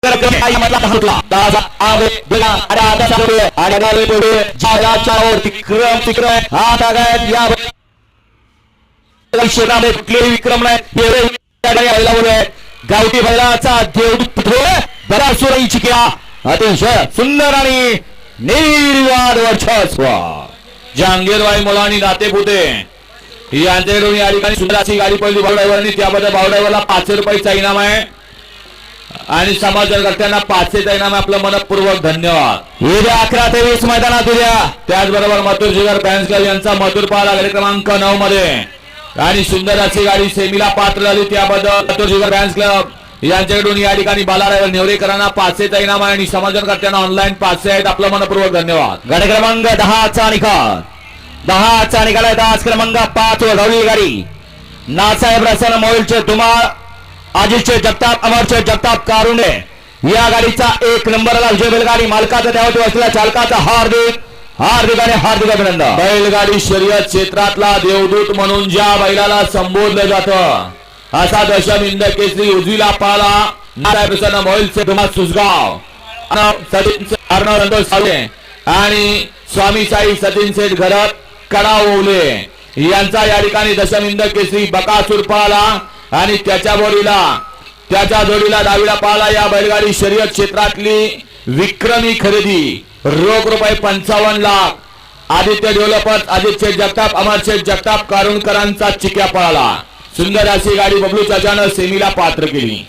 विक्रम गावठी बैलाचा देवदूत चिक्या अतिशय सुंदर आणि निर्वाद वर्चस्व जहांगीरबाई मुलांनी नातेपुते यांच्याकडून या ठिकाणी सुंदराची गाडी पडली बावड्रायव्हरनी, त्याबद्दल बावड्रायव्हरला 500 रुपयाचा इनाम आहे आणि समाजकर्त्यांना 500चा इनाम आहे. आपलं मनपूर्वक धन्यवाद. उद्या 11 ते 20 मैदानात उद्या. त्याचबरोबर मथुर जिगर फॅन्स क्लब यांचा मथुर पाला गाडी क्रमांक 9 मध्ये आणि सुंदराची गाडी सेमीला पात्र झाली, त्याबद्दल मथुर जिगर फॅन्स क्लब यांच्याकडून या ठिकाणी बालारायवर नेवरेकरांना 500चा इनाम आहे आणि समाजकर्त्यांना ऑनलाईन 500 आहेत. आपलं मनपूर्वक धन्यवाद. गाडी क्रमांक 10चा निकाल 10चा निकाल आहे. 10 क्रमांक 5 वर धावली गाडी नासाहेब रसन मोहिलचे धुमाळ अजितचे जगताप अमरचे जगताप कारुंडे या गाडीचा 1 नंबरला विजय बैलगाडी मालकाचा त्यावरती असलेल्या चालकाचा हार्दिक अभिनंदन. बैलगाडी शर्यत क्षेत्रातला देवदूत म्हणून ज्या बैलाला संबोधलं जातं असा दशमिंद केसरी उजवीला पाला नासाहेब रसन मोहिलचे धुमाळ सुसगाव आणि स्वामी साई सचिन शेठ घरात कडावले यांचा या ठिकाणी दशमिंद केसरी बकासूर पाला आणि त्याच्या जोडीला डावीला पाला. या बैलगाडी शर्यत क्षेत्रातली विक्रमी खरेदी रोख रुपये 55 लाख आदित्य डेव्हलपर्स अजित शेठ जगताप अमर शेठ जगताप कारुणकरांचा चिक्या पळाला. सुंदर अशी गाडी बबलू चाचानं सेमीला पात्र केली.